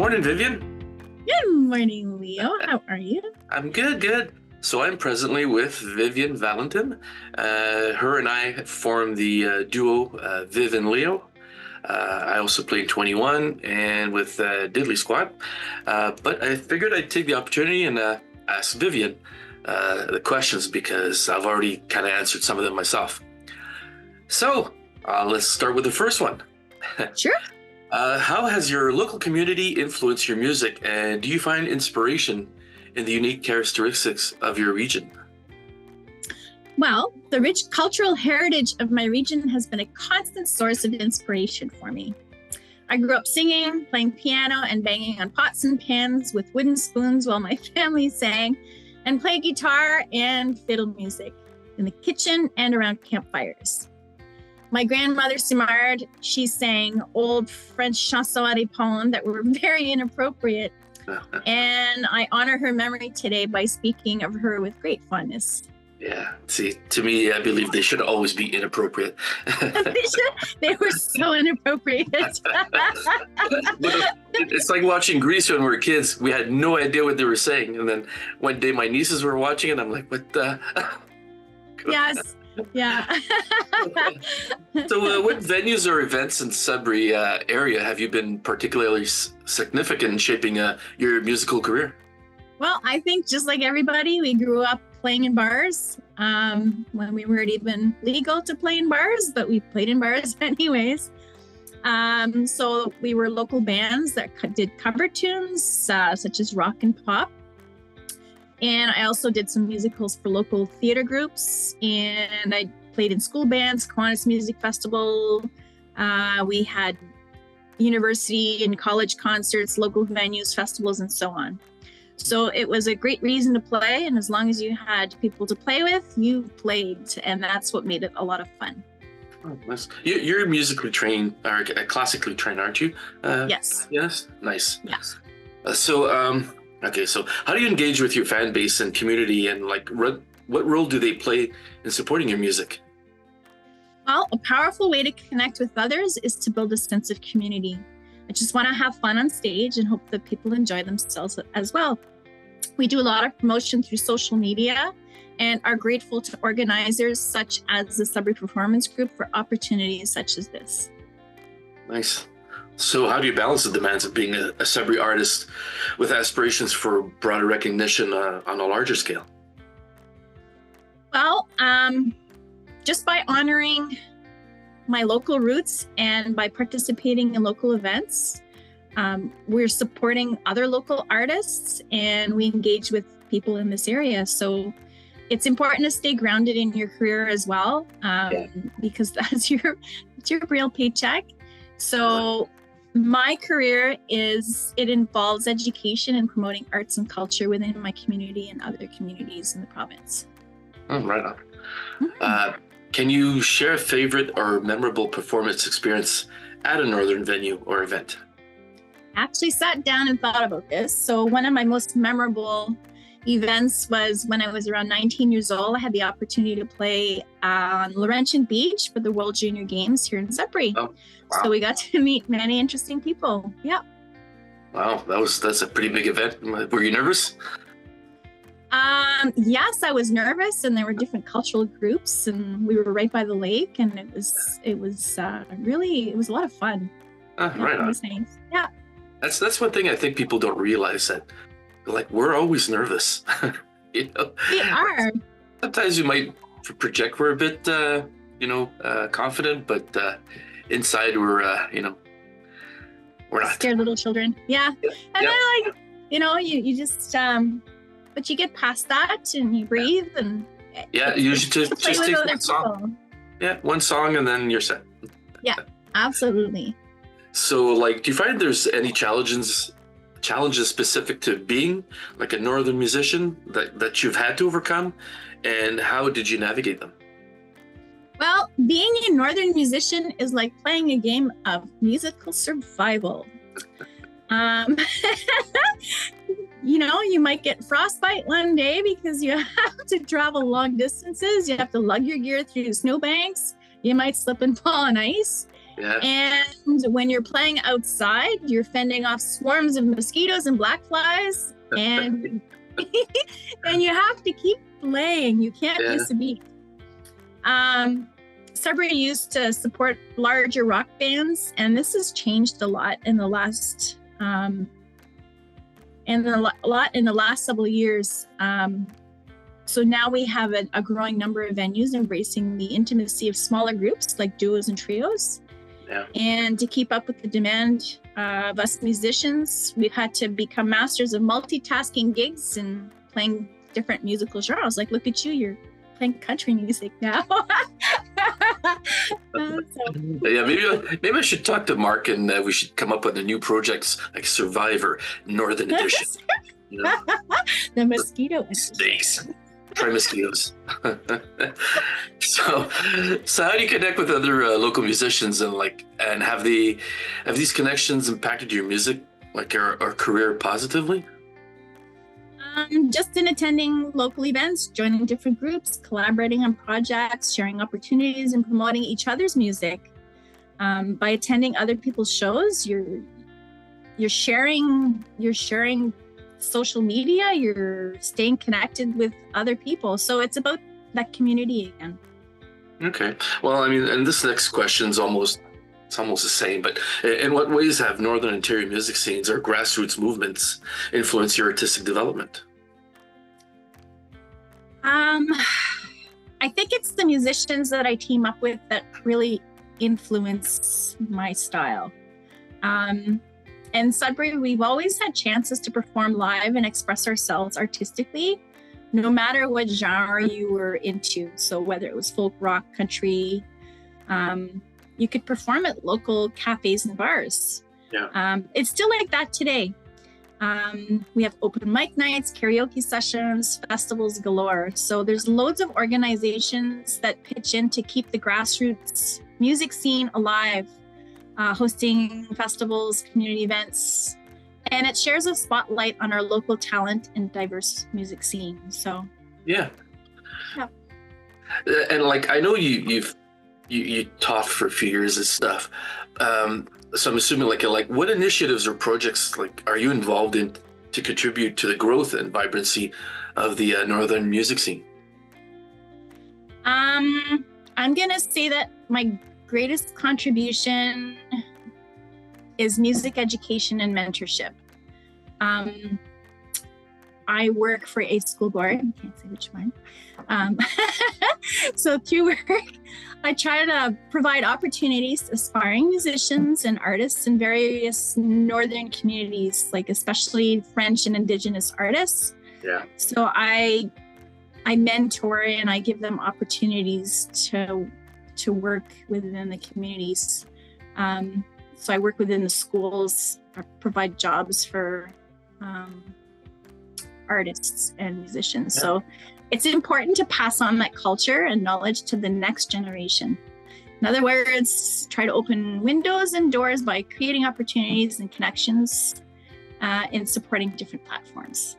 morning, Vivian. Good morning, Leo. How are you? I'm good. So I'm presently with Vivian Valentin. Her and I form the duo Viv and Leo. I also play in 21 and with Diddley Squad. But I figured I'd take the opportunity and ask Vivian the questions because I've already kind of answered some of them myself. So let's start with the first one. Sure. How has your local community influenced your music, and do you find inspiration in the unique characteristics of your region? Well, the rich cultural heritage of my region has been a constant source of inspiration for me. I grew up singing, playing piano, and banging on pots and pans with wooden spoons while my family sang, and played guitar and fiddle music in the kitchen and around campfires. My grandmother, Simard, she sang old French chansons d'épaule that were very inappropriate. And I honor her memory today by speaking of her with great fondness. Yeah, see, to me, I believe they should always be inappropriate. They were so inappropriate. It's like watching Grease when we were kids. We had no idea what they were saying. And then one day my nieces were watching it. I'm like, what the? Yes. Yeah. So what venues or events in Sudbury area have you been particularly significant in shaping your musical career? Well, I think just like everybody, we grew up playing in bars when we weren't even legal to play in bars, but we played in bars anyways. So we were local bands that did cover tunes such as rock and pop. And I also did some musicals for local theater groups, and I played in school bands, Kiwanis Music Festival. We had university and college concerts, local venues, festivals, and so on. So it was a great reason to play, and as long as you had people to play with, you played, and that's what made it a lot of fun. Oh, nice. You're musically trained, or classically trained, aren't you? Yes. Yes? Nice. Yes. Okay, so how do you engage with your fan base and community, and what role do they play in supporting your music? Well, a powerful way to connect with others is to build a sense of community. I just want to have fun on stage and hope that people enjoy themselves as well. We do a lot of promotion through social media and are grateful to organizers such as the Sudbury Performance Group for opportunities such as this. Nice. So how do you balance the demands of being a Sudbury artist with aspirations for broader recognition on a larger scale? Well, just by honoring my local roots and by participating in local events, we're supporting other local artists and we engage with people in this area. So it's important to stay grounded in your career as well, because that's your real paycheck. So my career it involves education and promoting arts and culture within my community and other communities in the province. Oh, right on. Mm-hmm. Can you share a favorite or memorable performance experience at a northern venue or event? I actually sat down and thought about this. So one of my most memorable events was when I was around 19 years old. I had the opportunity to play on Laurentian Beach for the World Junior Games here in Sudbury. Oh, wow. So we got to meet many interesting people. Yeah. Wow, that's a pretty big event. Were you nervous? Yes, I was nervous, and there were different cultural groups, and we were right by the lake, and it was a lot of fun. Right on. It was nice. Yeah. That's one thing I think people don't realize, that we're always nervous. We are. Sometimes you might project we're a bit confident, but inside we're we're not. Scared little children. Yeah. And then you just but you get past that and you breathe and you should just take one song. Yeah, one song and then you're set. Yeah, absolutely. So do you find there's any challenges specific to being like a northern musician that you've had to overcome, and how did you navigate them? Well, being a northern musician is like playing a game of musical survival. You might get frostbite one day because you have to travel long distances. You have to lug your gear through snowbanks. You might slip and fall on ice. Yeah. And when you're playing outside, you're fending off swarms of mosquitoes and black flies, and and you have to keep playing. You can't Yeah. miss a beat. Sudbury used to support larger rock bands, and this has changed a lot in the last several years. So now we have a growing number of venues embracing the intimacy of smaller groups like duos and trios. Yeah. And to keep up with the demand of us musicians, we've had to become masters of multitasking gigs and playing different musical genres. Like, look at you, you're playing country music now. Yeah, maybe I should talk to Mark, and we should come up with a new projects like Survivor, Northern Edition. You know, the mosquito snakes, try mosquitoes. So how do you connect with other local musicians, and have these connections impacted your music, like our career, positively? Just in attending local events, joining different groups, collaborating on projects, sharing opportunities, and promoting each other's music. By attending other people's shows, you're sharing social media, you're staying connected with other people. So it's about that community again. Okay. Well, I mean, and this next question is almost the same, but in what ways have Northern Ontario music scenes or grassroots movements influenced your artistic development? I think it's the musicians that I team up with that really influence my style. In Sudbury, we've always had chances to perform live and express ourselves artistically, no matter what genre you were into. So whether it was folk, rock, country, you could perform at local cafes and bars. Yeah. It's still like that today. We have open mic nights, karaoke sessions, festivals galore. So there's loads of organizations that pitch in to keep the grassroots music scene alive, hosting festivals, community events, and it shares a spotlight on our local talent and diverse music scene. So yeah. And like, I know you taught for a few years and stuff. So I'm assuming like what initiatives or projects are you involved in to contribute to the growth and vibrancy of the Northern music scene? I'm gonna say that my greatest contribution is music education and mentorship. I work for a school board. I can't say which one. So through work, I try to provide opportunities to aspiring musicians and artists in various northern communities, like especially French and Indigenous artists. Yeah. So I mentor and I give them opportunities to work within the communities. So I work within the schools, provide jobs for artists and musicians. Yeah. So it's important to pass on that culture and knowledge to the next generation. In other words, try to open windows and doors by creating opportunities and connections in supporting different platforms.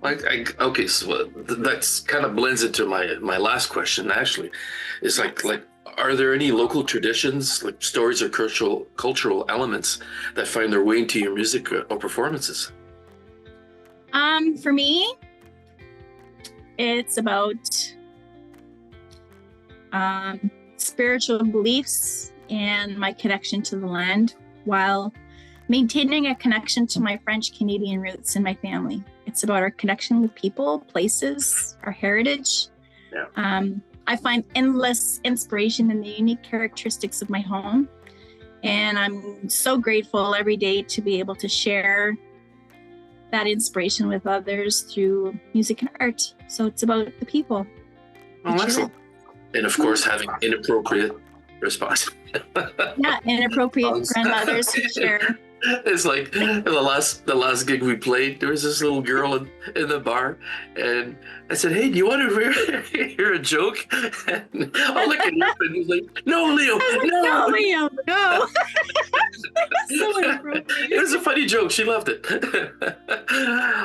Okay, so that's kind of blends into my last question, actually. It's like are there any local traditions, like stories or cultural elements that find their way into your music or performances? For me, it's about spiritual beliefs and my connection to the land while maintaining a connection to my French Canadian roots and my family. It's about our connection with people, places, our heritage. Yeah. I find endless inspiration in the unique characteristics of my home. And I'm so grateful every day to be able to share that inspiration with others through music and art. So it's about the people. Oh, excellent. And of course, having inappropriate response. Yeah, inappropriate grandmothers who share. It's like the last gig we played, there was this little girl in the bar, and I said, "Hey, do you want to hear a joke?" And I'll look at him, and he's like, "No, Leo, no, Leo, no." So inappropriate. It was a funny joke. She loved it.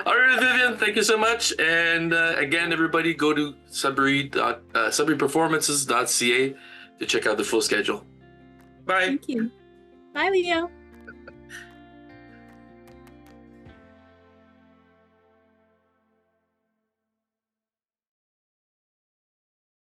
All right, Vivian, thank you so much. And again, everybody, go to sudburyperformances.ca to check out the full schedule. Bye. Thank you. Bye, Leo.